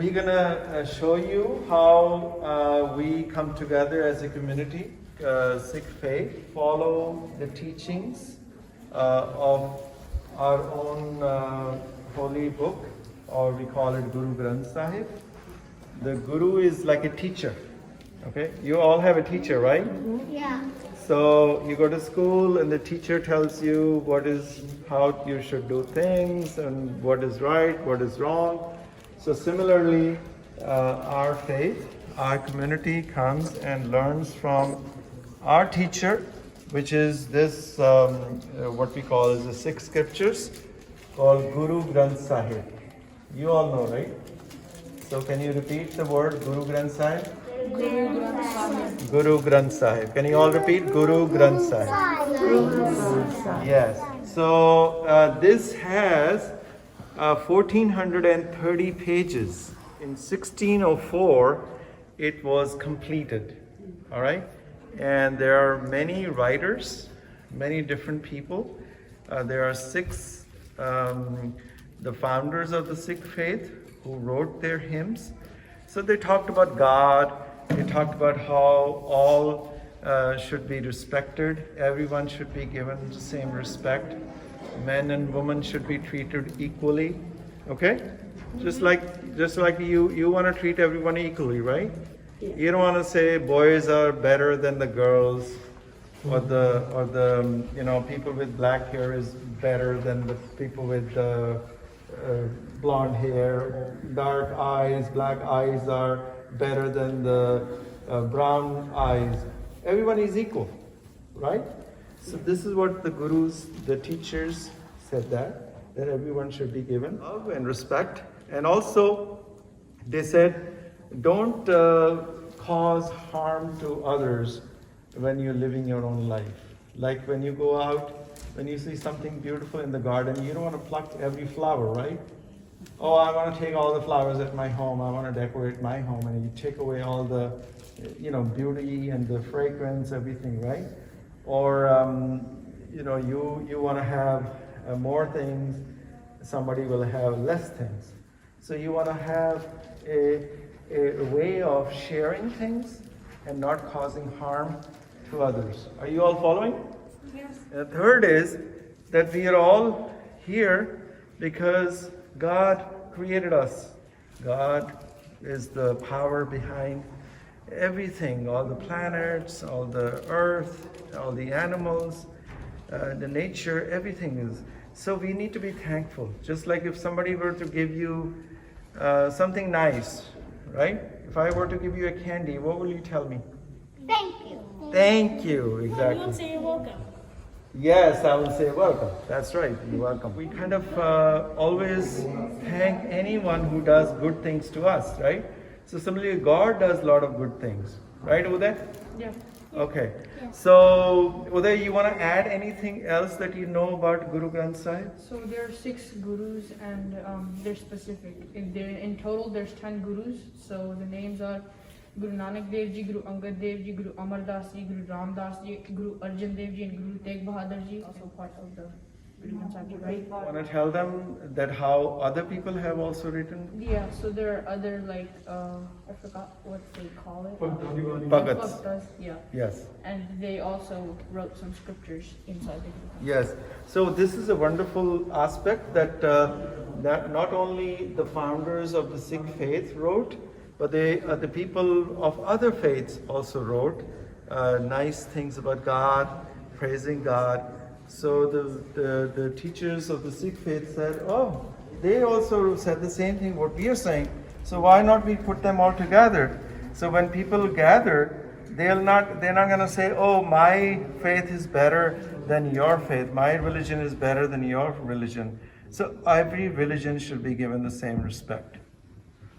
We're going to show you how we come together as a community, Sikh faith, follow the teachings of our own holy book, or we call it Guru Granth Sahib. The Guru is like a teacher, okay? You all have a teacher, right? Yeah. So you go to school and the teacher tells you how you should do things and what is right, what is wrong. So similarly, our faith, our community comes and learns from our teacher, which is this, what we call as the six scriptures, called Guru Granth Sahib. You all know, right? So can you repeat the word Guru Granth Sahib? Guru Granth Sahib. Guru Granth Sahib. Can you all repeat Guru Granth Sahib? Yes. So this has 1430 pages. In 1604, it was completed. All right? And there are many writers, many different people. There are six, the founders of the Sikh faith who wrote their hymns. So they talked about God. They talked about how all should be respected. Everyone should be given the same respect. Men and women should be treated equally. Okay? Just like you want to treat everyone equally, right? Yeah. You don't want to say boys are better than the girls, or the people with black hair is better than the people with blonde hair, dark eyes, black eyes are better than the brown eyes. Everyone is equal, right? So this is what the gurus, the teachers said that everyone should be given love and respect. And also they said, don't cause harm to others when you're living your own life. Like when you go out, when you see something beautiful in the garden, you don't want to pluck every flower, right? Oh, I want to take all the flowers at my home. I want to decorate my home, and you take away all the, beauty and the fragrance, everything, right? Or, you want to have more things. Somebody will have less things. So you want to have a way of sharing things and not causing harm to others. Are you all following? Yes. And the third is that we are all here because God created us. God is the power behind everything, all the planets, all the earth, all the animals, the nature, everything is. So we need to be thankful. Just like if somebody were to give you something nice, right? If I were to give you a candy, what will you tell me? Thank you. Thank you, exactly. You will say you're welcome. Yes, I will say welcome. That's right, you're welcome. We kind of always thank anyone who does good things to us, right? So similarly, God does a lot of good things, right, Uday? Yeah. Okay. So, Uday, you want to add anything else that you know about Guru Granth Sahib? So there are 6 gurus and they're specific. In total, there's 10 gurus. So the names are Guru Nanak Dev Ji, Guru Angad Dev Ji, Guru Amar Das Ji, Guru Ram Das Ji, Guru Arjan Dev Ji, and Guru Tegh Bahadur Ji, also part of the Guru Granth Sahib, right? Want to tell them that how other people have also written? Yeah, so there are other I forgot what they call it. Bhagats. Bhagats, yeah. Yes. And they also wrote some scriptures inside the Guru Granth. Yes. So this is a wonderful aspect that not only the founders of the Sikh faith wrote, but the people of other faiths also wrote nice things about God, praising God. So the teachers of the Sikh faith said, oh, they also said the same thing what we are saying. So why not we put them all together? So when people gather, they're not going to say, oh, my faith is better than your faith. My religion is better than your religion. So every religion should be given the same respect.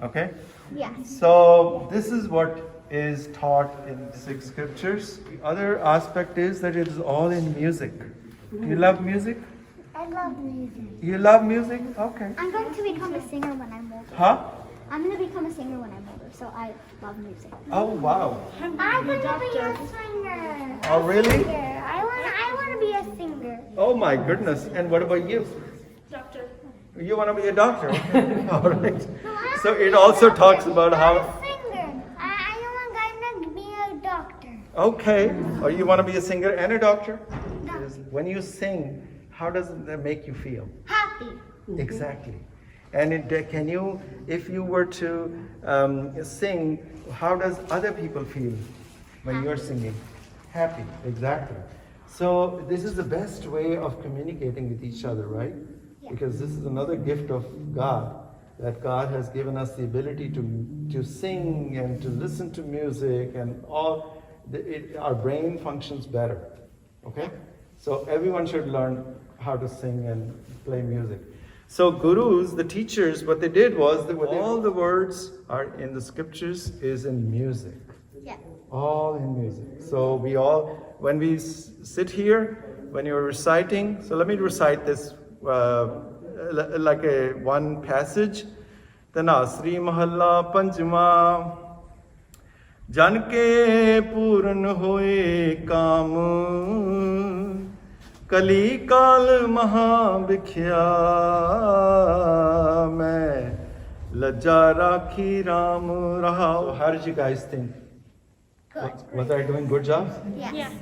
Okay? Yes. So this is what is taught in the Sikh scriptures. The other aspect is that it is all in music. Do you love music? I love music. You love music? Okay. I'm going to become a singer when I'm older. Huh? I'm going to become a singer when I'm older, so I love music. Oh, wow. I'm going to be a singer. Oh, really? I want to be a singer. Oh, my goodness. And what about you? Doctor. You want to be a doctor? All right. No, I So it also talks about how. I'm a singer. I want to be a doctor. Okay, or you want to be a singer and a doctor? No. When you sing, how does that make you feel? Happy. Exactly. And can you, if you were to sing, how does other people feel when you're singing? Happy, exactly. So this is the best way of communicating with each other, right? Yeah. Because this is another gift of God, that God has given us the ability to sing and to listen to music, and all. Our brain functions better. Okay? So everyone should learn how to sing and play music. So gurus, the teachers, what they did was that all the words are in the scriptures is in music. Yeah. All in music. So we all, when we sit here, when you're reciting, so let me recite this like a one passage. Tanasri Mahalla Panjma Jan ke puran hoye kaam Kali kal maha bikhya main lajja rakhi ram raha. How did you guys think? Good. Was I doing good job? Yes.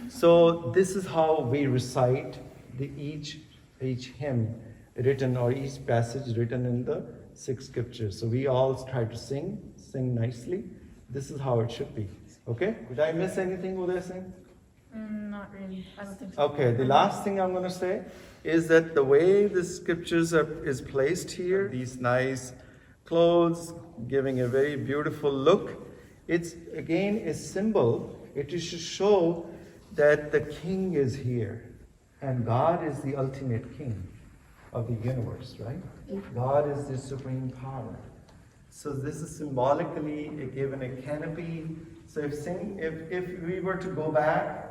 So this is how we recite each hymn written, or each passage written in the 6 scriptures. So we all try to sing nicely. This is how it should be. Okay? Did I miss anything, Uday Singh? Not really. I don't think so. Okay, the last thing I'm going to say is that the way the scriptures is placed here, these nice clothes, giving a very beautiful look, it's again a symbol. It is to show that the king is here, and God is the ultimate king of the universe, right? God is the supreme power. So this is symbolically given a canopy. So if we were to go back,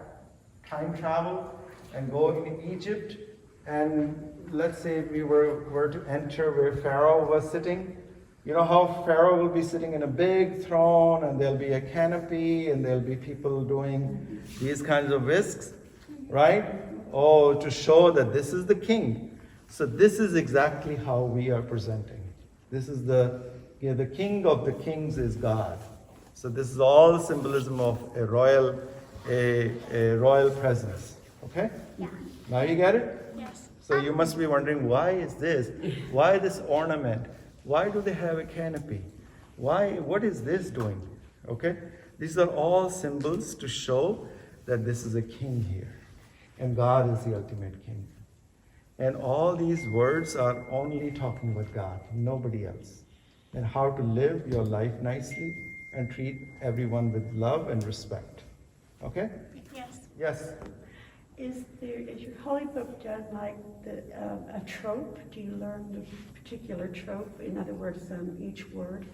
time travel, and go in Egypt, and let's say we were to enter where Pharaoh was sitting, you know how Pharaoh will be sitting in a big throne, and there'll be a canopy, and there'll be people doing these kinds of whisks, right? Oh, to show that this is the king. So this is exactly how we are presenting. This is the king of the kings is God. So this is all symbolism of a royal presence. Okay? Yeah. Now you get it? Yes. So you must be wondering, why is this? Why this ornament? Why do they have a canopy? What is this doing? Okay? These are all symbols to show that this is a king here. And God is the ultimate king. And all these words are only talking with God, nobody else. And how to live your life nicely and treat everyone with love and respect. Okay? Yes. Yes. Is your holy book done like a trope? Do you learn the particular trope? In other words, each word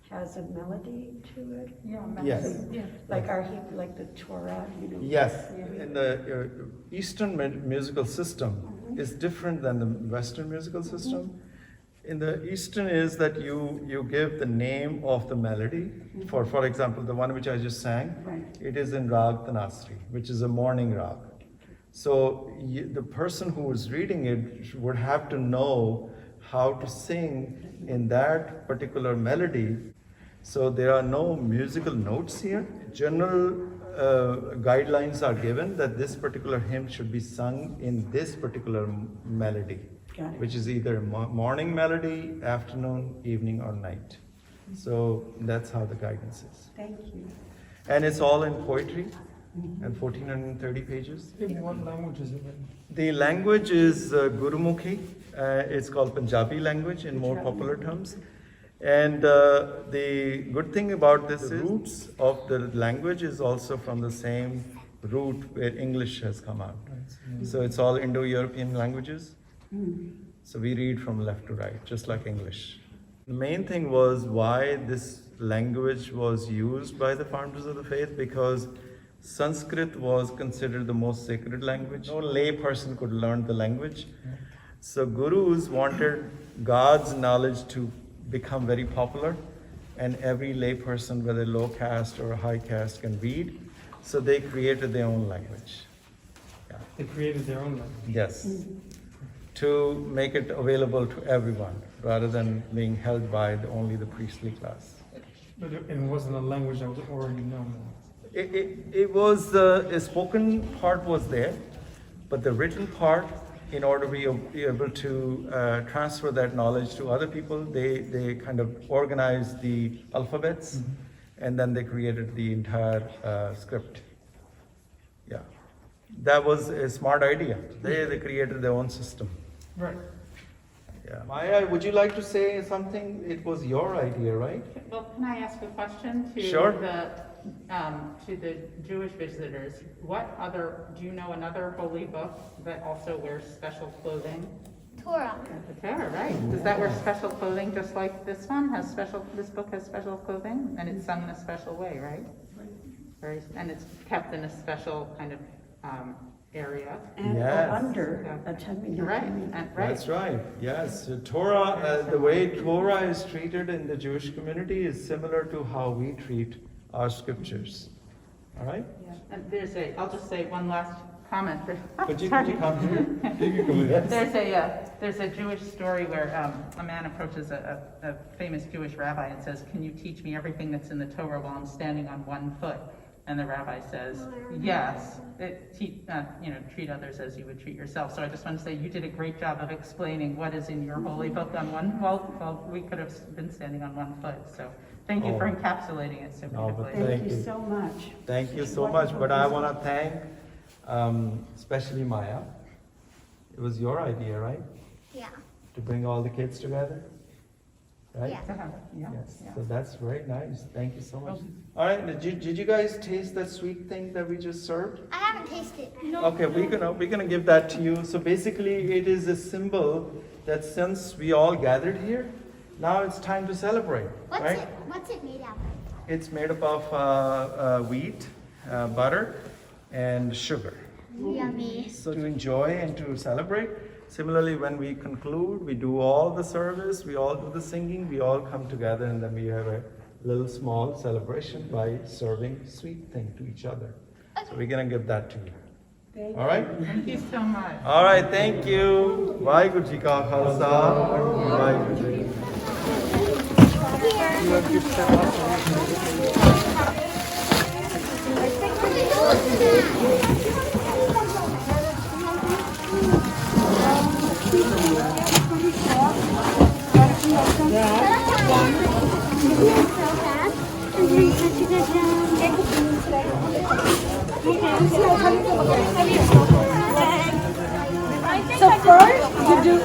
has a melody to it? Yeah. Yes. Yeah. Like like the Torah, you know? Yes. In the Eastern musical system is different than the Western musical system. In the Eastern is that you give the name of the melody. For example, the one which I just sang, Right. it is in Rag Tanasri, which is a morning rag. So the person who is reading it would have to know how to sing in that particular melody. So there are no musical notes here. General guidelines are given that this particular hymn should be sung in this particular melody, Got it. which is either a morning melody, afternoon, evening, or night. So that's how the guidance is. Thank you. And it's all in poetry, and 1430 pages. In what language is it written? The language is Gurumukhi. It's called Punjabi language in more popular terms. And the good thing about this is the roots of the language is also from the same root where English has come out. So it's all Indo-European languages. So we read from left to right, just like English. The main thing was why this language was used by the founders of the faith, because Sanskrit was considered the most sacred language. No lay person could learn the language. So gurus wanted God's knowledge to become very popular, and every lay person, whether low caste or high caste, can read. So they created their own language. They created their own language. Yes. to make it available to everyone rather than being held by only the priestly class. But it wasn't a language that was already known. It was the spoken part was there, but the written part, in order to be able to transfer that knowledge to other people, they kind of organized the alphabets, and then they created the entire script. Yeah, that was a smart idea. They created their own system. Right. Yeah, Maya, would you like to say something? It was your idea, right? Well, can I ask a question to Sure. to the Jewish visitors? Do you know another holy book that also wears special clothing? Torah. The Torah, right? Does that wear special clothing just like this one this book has special clothing, and it's sung in a special way, right? And it's kept in a special kind of area. And Yes. under a Tamil. Right, and right. That's right. Yes, so Torah, the way Torah is treated in the Jewish community is similar to how we treat our scriptures. All right? Yeah. And I'll just say one last comment. Could you come here? You can come here. There's a Jewish story where a man approaches a famous Jewish rabbi and says, "Can you teach me everything that's in the Torah while I'm standing on one foot?" And the rabbi says, "Yes, treat others as you would treat yourself." So I just want to say you did a great job of explaining what is in your holy book on one. Well, we could have been standing on one foot. So thank you for Oh. encapsulating it so No, but beautifully. Thank you so much. Thank you so much. But I want to thank especially Maya. It was your idea, right? Yeah. To bring all the kids together? Right? Yeah. Yes. So that's very nice. Thank you so much. All right. Did you guys taste that sweet thing that we just served? I haven't tasted. Okay, we're gonna give that to you. So basically, it is a symbol that since we all gathered here, now it's time to celebrate, right? What's it made out of? It's made up of wheat, butter, and sugar. Yummy. So to enjoy and to celebrate. Similarly, when we conclude, we do all the service, we all do the singing, we all come together, and then we have a little small celebration by serving sweet thing to each other. So we're gonna give that to you. Thank All right? Thank you so much. All right, thank you. Vaheguru Ji Ka Khalsa, Vaheguru Ji Ki Fateh. So first, you do.